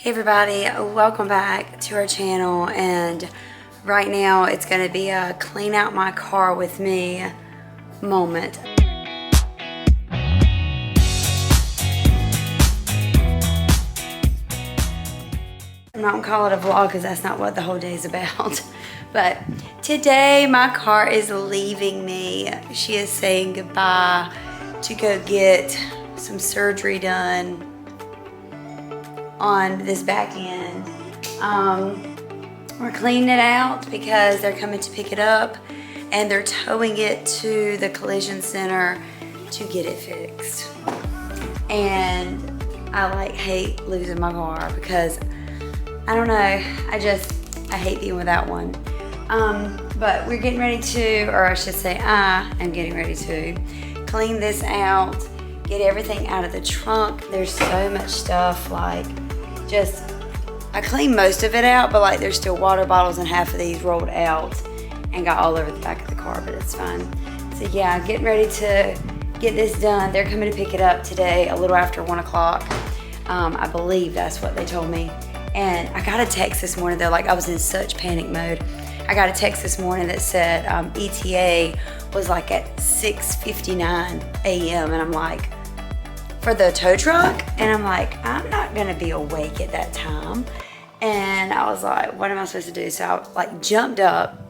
Hey everybody, welcome back to our channel, and right now it's going to be a clean out my car with me moment. I'm not going to call it a vlog because that's not what the whole day is about. But today my car is leaving me. She is saying goodbye to go get some surgery done on this back end. We're cleaning it out because they're coming to pick it up and they're towing it to the collision center to get it fixed. And I hate losing my car because I don't know, I hate being without one. But we're getting ready to, or I should say I am getting ready to clean this out, get everything out of the trunk. There's so much stuff, I cleaned most of it out, but there's still water bottles and half of these rolled out and got all over the back of the car, but it's fine. So yeah, getting ready to get this done. They're coming to pick it up today a little after 1 o'clock. I believe that's what they told me. And I got a text this morning though, I was in such panic mode. I got a text this morning that said ETA was at 6:59 a.m. and I'm like, for the tow truck? And I'm like, I'm not gonna be awake at that time. And I was like, what am I supposed to do? So I jumped up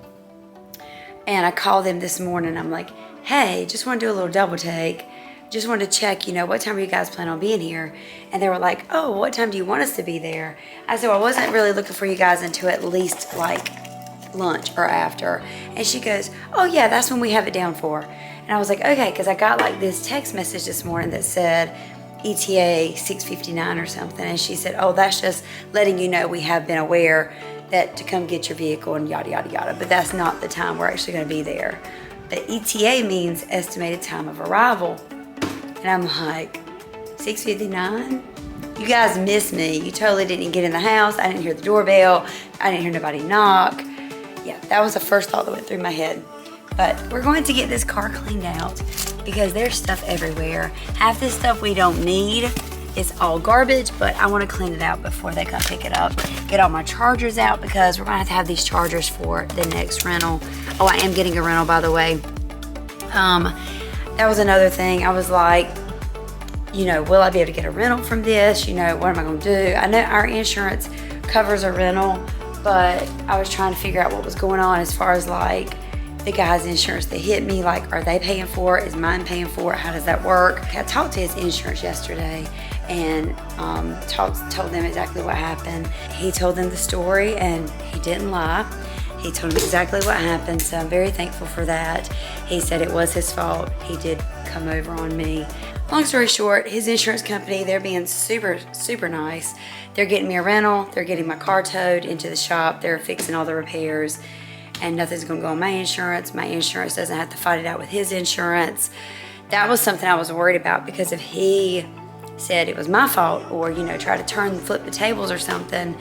and I called them this morning. I'm like, hey, just want to do a little double take. Just wanted to check, what time are you guys planning on being here? And they were like, oh, what time do you want us to be there? I said, well, I wasn't really looking for you guys until at least lunch or after. And she goes, oh yeah, that's when we have it down for. And I was like, okay, because I got this text message this morning that said ETA 6:59 or something. And she said, oh, that's just letting you know we have been aware that to come get your vehicle and yada, yada, yada. But that's not the time we're actually going to be there. The ETA means estimated time of arrival. And I'm like, 6:59? You guys missed me. You totally didn't get in the house. I didn't hear the doorbell. I didn't hear nobody knock. Yeah, that was the first thought that went through my head. But we're going to get this car cleaned out because there's stuff everywhere. Half this stuff we don't need. It's all garbage, but I want to clean it out before they come pick it up. Get all my chargers out because we're going to have these chargers for the next rental. Oh, I am getting a rental, by the way. That was another thing. I was like, will I be able to get a rental from this? What am I going to do? I know our insurance covers a rental, but I was trying to figure out what was going on as far as the guy's insurance that hit me. Are they paying for it? Is mine paying for it? How does that work? I talked to his insurance yesterday and told them exactly what happened. He told them the story and he didn't lie. He told them exactly what happened, so I'm very thankful for that. He said it was his fault. He did come over on me. Long story short, his insurance company, they're being super, super nice. They're getting me a rental. They're getting my car towed into the shop. They're fixing all the repairs. And nothing's gonna go on my insurance. My insurance doesn't have to fight it out with his insurance. That was something I was worried about because if he said it was my fault or, try to flip the tables or something,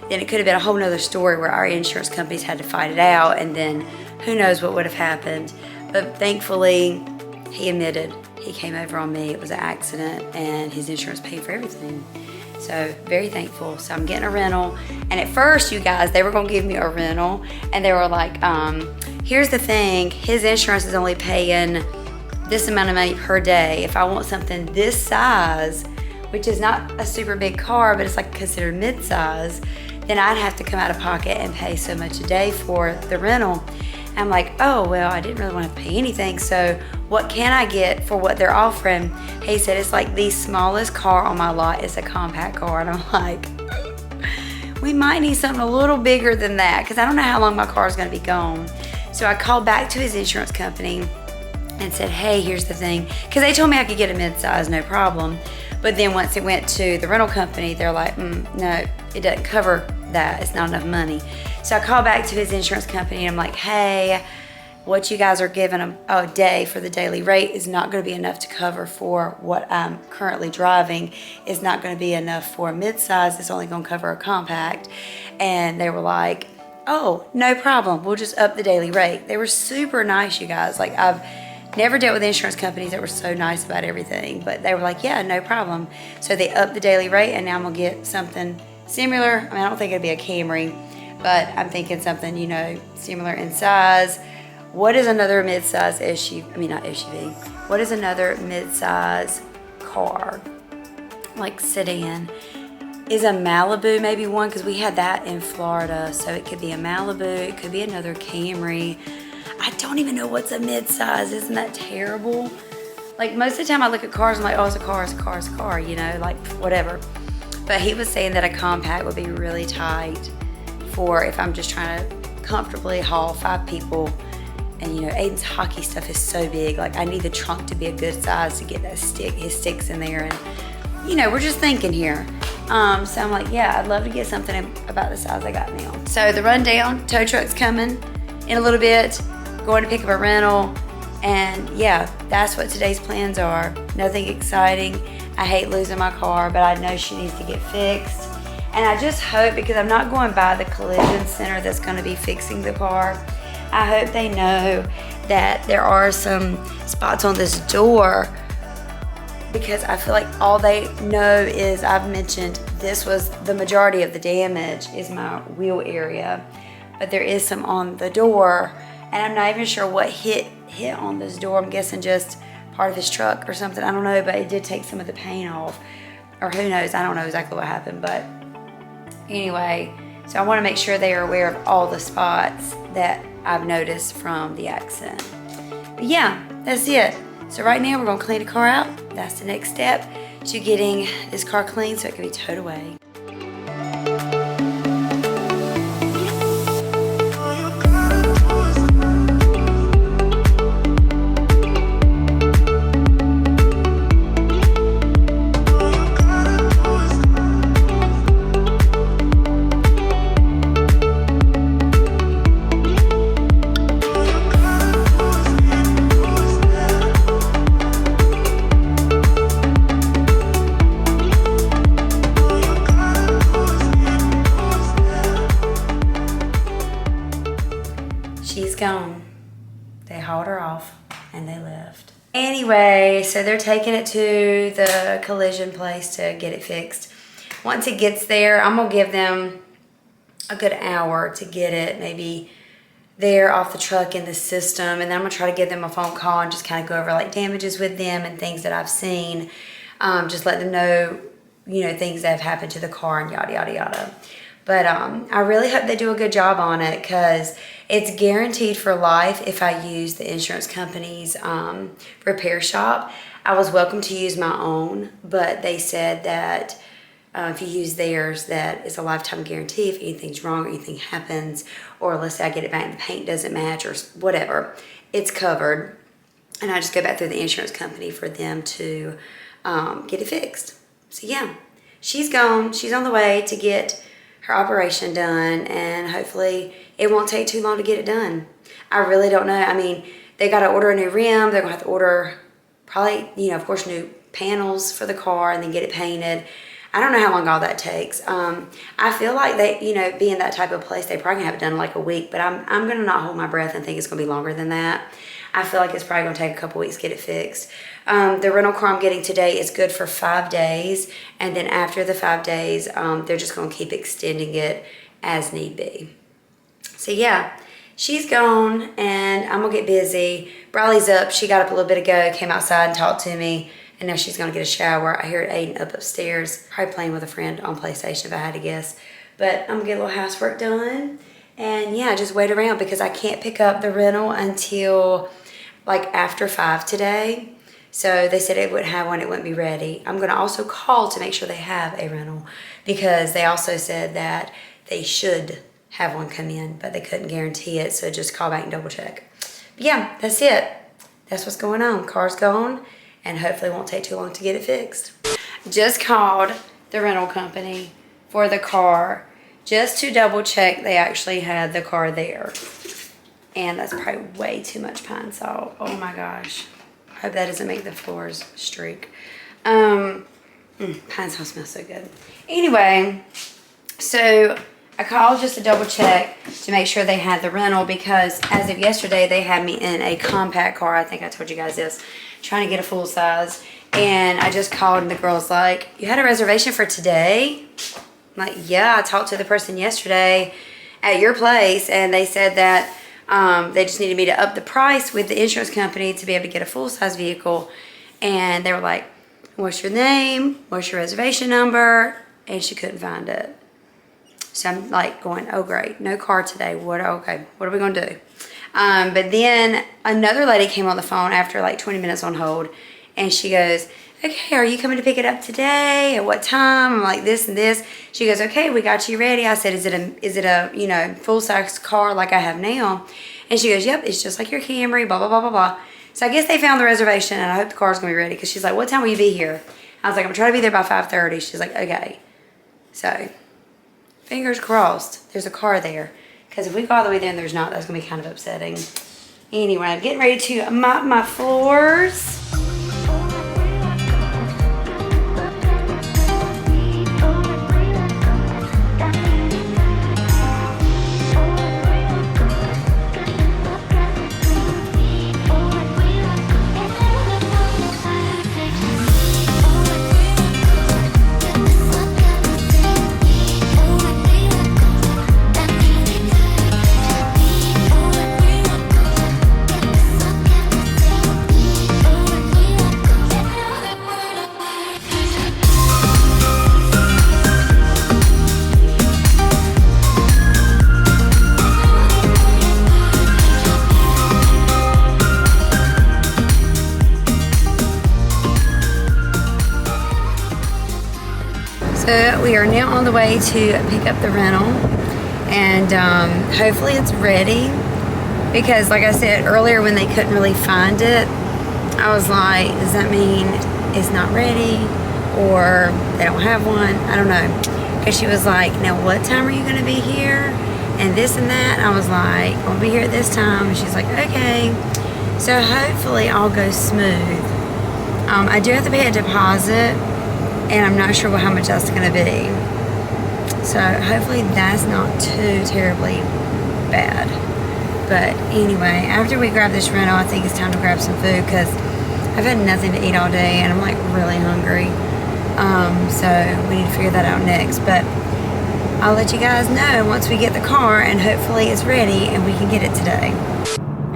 then it could have been a whole nother story where our insurance companies had to fight it out and then who knows what would have happened. But thankfully, he admitted he came over on me. It was an accident and his insurance paid for everything. So very thankful. So I'm getting a rental. And at first, you guys, they were gonna give me a rental and they were like, here's the thing, his insurance is only paying this amount of money per day. If I want something this size, which is not a super big car, but it's considered mid-size, then I'd have to come out of pocket and pay so much a day for the rental. I'm like, oh, well, I didn't really want to pay anything, so what can I get for what they're offering? He said, it's the smallest car on my lot is a compact car. And I'm like, we might need something a little bigger than that because I don't know how long my car is going to be gone. So I called back to his insurance company and said, hey, here's the thing. Because they told me I could get a mid-size, no problem. But then once it went to the rental company, they're like, no, it doesn't cover that. It's not enough money. So I called back to his insurance company and I'm like, hey, what you guys are giving a day for the daily rate is not going to be enough to cover for what I'm currently driving. It's not going to be enough for a mid-size. It's only going to cover a compact. And they were like, oh, no problem. We'll just up the daily rate. They were super nice, you guys. I've never dealt with insurance companies that were so nice about everything, but they were like, yeah, no problem. So they upped the daily rate and now I'm going to get something similar. I mean, I don't think it'd be a Camry, but I'm thinking something, you know, similar in size. What is another mid-size SUV? I mean, not SUV. What is another mid-size car, like sedan? Is a Malibu maybe one? Because we had that in Florida. So it could be a Malibu. It could be another Camry. I don't even know what's a mid-size. Isn't that terrible? Like, most of the time I look at cars, I'm like, oh, it's a car, it's a car, it's a car, you know, like, whatever. But he was saying that a compact would be really tight for if I'm just trying to comfortably haul 5 people. And, you know, Aiden's hockey stuff is so big. Like, I need the trunk to be a good size to get that his sticks in there. And, you know, we're just thinking here. So I'm like, yeah, I'd love to get something about the size I got now. So the rundown, tow truck's coming in a little bit, going to pick up a rental. And yeah, that's what today's plans are. Nothing exciting. I hate losing my car, but I know she needs to get fixed. And I just hope, because I'm not going by the collision center that's going to be fixing the car, I hope they know that there are some spots on this door, because I feel like all they know is I've mentioned this was the majority of the damage is my wheel area, but there is some on the door, and I'm not even sure what hit on this door. I'm guessing just part of his truck or something. I don't know, but it did take some of the paint off, or who knows. I don't know exactly what happened, but anyway, so I want to make sure they are aware of all the spots that I've noticed from the accident. But yeah, that's it. So right now we're going to clean the car out. That's the next step to getting this car clean so it can be towed away. She's gone. They hauled her off and they left. Anyway, so they're taking it to the collision place to get it fixed. Once it gets there, I'm gonna give them a good hour to get it maybe there off the truck in the system, and then I'm gonna try to give them a phone call and just kind of go over like damages with them and things that I've seen. Just let them know, you know, things that have happened to the car and yada yada yada. But I really hope they do a good job on it, because it's guaranteed for life if I use the insurance company's repair shop. I was welcome to use my own, but they said that if you use theirs, that it's a lifetime guarantee. If anything's wrong or anything happens, or let's say I get it back and the paint doesn't match or whatever, it's covered. And I just go back through the insurance company for them to get it fixed. So yeah, she's gone. She's on the way to get her operation done, and hopefully it won't take too long to get it done. I really don't know. I mean, they got to order a new rim. They're gonna have to order probably, you know, of course, new panels for the car and then get it painted. I don't know how long all that takes. I feel like they, you know, being that type of place, they probably gonna have it done in like a week, but I'm gonna not hold my breath and think it's gonna be longer than that. I feel like it's probably gonna take a couple weeks to get it fixed. The rental car I'm getting today is good for 5 days, and then after the 5 days, they're just gonna keep extending it as need be. So yeah, she's gone, and I'm gonna get busy. Briley's up. She got up a little bit ago, came outside and talked to me, and now she's gonna get a shower. I hear Aiden up upstairs, probably playing with a friend on PlayStation if I had to guess. But I'm gonna get a little housework done, and yeah, just wait around because I can't pick up the rental until like after 5 today. So they said it wouldn't have one, it wouldn't be ready. I'm gonna also call to make sure they have a rental, because they also said that they should have one come in, but they couldn't guarantee it, so just call back and double check. But yeah, that's it. That's what's going on. Car's gone, and hopefully it won't take too long to get it fixed. Just called the rental company for the car just to double check they actually had the car there. And that's probably way too much pine salt. Oh my gosh. I hope that doesn't make the floors streak. Pine salt smells so good. Anyway, so I called just to double check to make sure they had the rental, because as of yesterday, they had me in a compact car. I think I told you guys this, trying to get a full size. And I just called and the girl's like, you had a reservation for today? I'm like, yeah, I talked to the person yesterday at your place, and they said that they just needed me to up the price with the insurance company to be able to get a full-size vehicle. And they were like, what's your name? What's your reservation number? And she couldn't find it. So I'm like going, oh great, no car today. What are we gonna do? But then another lady came on the phone after like 20 minutes on hold, and she goes, okay, are you coming to pick it up today? At what time? I'm like, this and this. She goes, okay, we got you ready. I said, is it a full-size car like I have now? And she goes, yep, it's just like your Camry, blah, blah, blah, blah, blah. So I guess they found the reservation, and I hope the car's going to be ready, because she's like, what time will you be here? I was like, I'm trying to be there by 5:30. She's like, okay. So, fingers crossed, there's a car there. Because if we go all the way there and there's not, that's going to be kind of upsetting. Anyway, I'm getting ready to mop my floors. So we are now on the way to pick up the rental, and hopefully it's ready, because like I said earlier, when they couldn't really find it, I was like, does that mean it's not ready, or they don't have one? I don't know. Because she was like, now what time are you going to be here, and this and that. I was like, I'll be here at this time, and she's like, okay. So hopefully all goes smooth. I do have to pay a deposit, and I'm not sure how much that's going to be. So hopefully that's not too terribly bad. But anyway, after we grab this rental, I think it's time to grab some food, because I've had nothing to eat all day and I'm like really hungry. So we need to figure that out next. But I'll let you guys know once we get the car, and hopefully it's ready and we can get it today.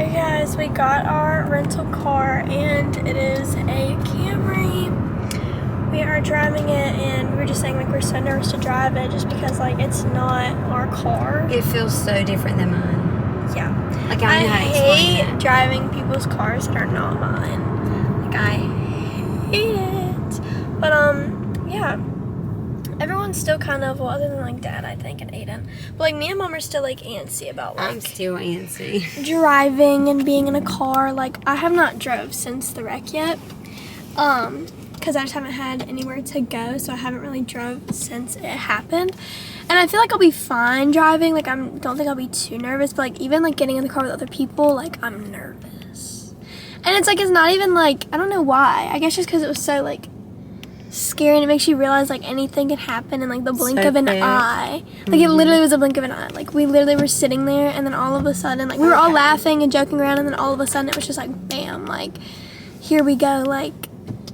Hey guys, we got our rental car, and it is a Camry. We are driving it, and we were just saying like we're so nervous to drive it just because like it's not our car. It feels so different than mine. Yeah. Like I hate driving people's cars that are not mine. Like I hate it. But yeah. Everyone's still kind of, well, other than like Dad, I think, and Aiden. But like me and Mom are still like antsy about like I'm still antsy. Driving and being in a car. Like I have not drove since the wreck yet. Because I just haven't had anywhere to go, so I haven't really drove since it happened. And I feel like I'll be fine driving. Like don't think I'll be too nervous, but like even like getting in the car with other people, like I'm nervous. And it's like, it's not even like, I don't know why. I guess just because it was so like scary, and it makes you realize like anything can happen in like the blink of an eye. Like it literally was a blink of an eye. Like we literally were sitting there, and then all of a sudden, like we were all laughing and joking around, and then all of a sudden it was just like bam, like here we go, like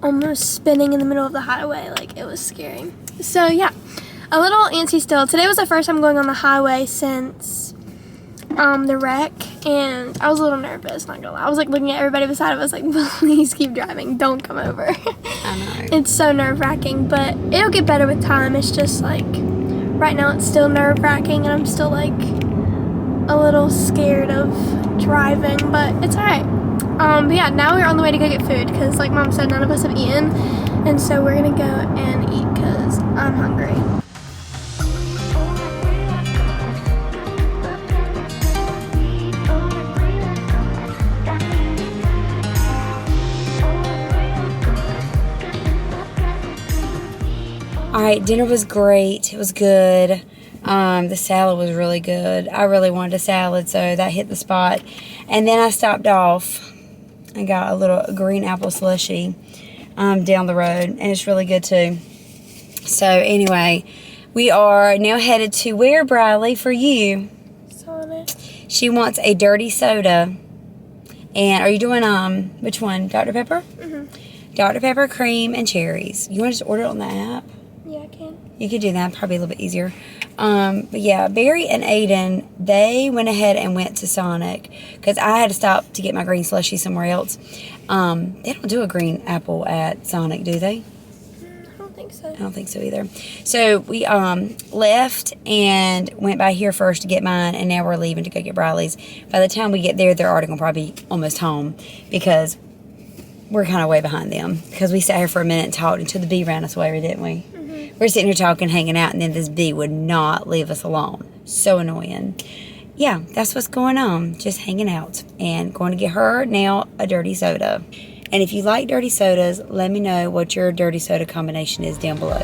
almost spinning in the middle of the highway. Like it was scary. So yeah, a little antsy still. Today was the first time going on the highway since the wreck, and I was a little nervous, not gonna lie. I was like looking at everybody beside of us like, please keep driving, don't come over. I know. It's so nerve-wracking, but it'll get better with time. It's just like right now it's still nerve-wracking, and I'm still like a little scared of driving, but it's alright. But yeah, now we're on the way to go get food, because like Mom said, none of us have eaten, and so we're gonna go and eat because I'm hungry. All right, dinner was great. It was good. The salad was really good. I really wanted a salad, so that hit the spot. And then I stopped off and got a little green apple slushie down the road, and it's really good too. So anyway, we are now headed to where, Briley, for you? Sonic. She wants a dirty soda. And are you doing which one? Dr. Pepper? Mm-hmm. Dr. Pepper, cream, and cherries. You want to just order it on the app? Yeah, I can. You could do that, probably a little bit easier. But yeah, Barry and Aiden, they went ahead and went to Sonic because I had to stop to get my green slushie somewhere else. They don't do a green apple at Sonic, do they? I don't think so. I don't think so either. So we left and went by here first to get mine, and now we're leaving to go get Briley's. By the time we get there, they're already going to probably be almost home because we're kind of way behind them because we sat here for a minute and talked until the bee ran us away, didn't we? Mm-hmm. We're sitting here talking, hanging out, and then this bee would not leave us alone. So annoying. Yeah, that's what's going on. Just hanging out and going to get her now a dirty soda. And if you like dirty sodas, let me know what your dirty soda combination is down below.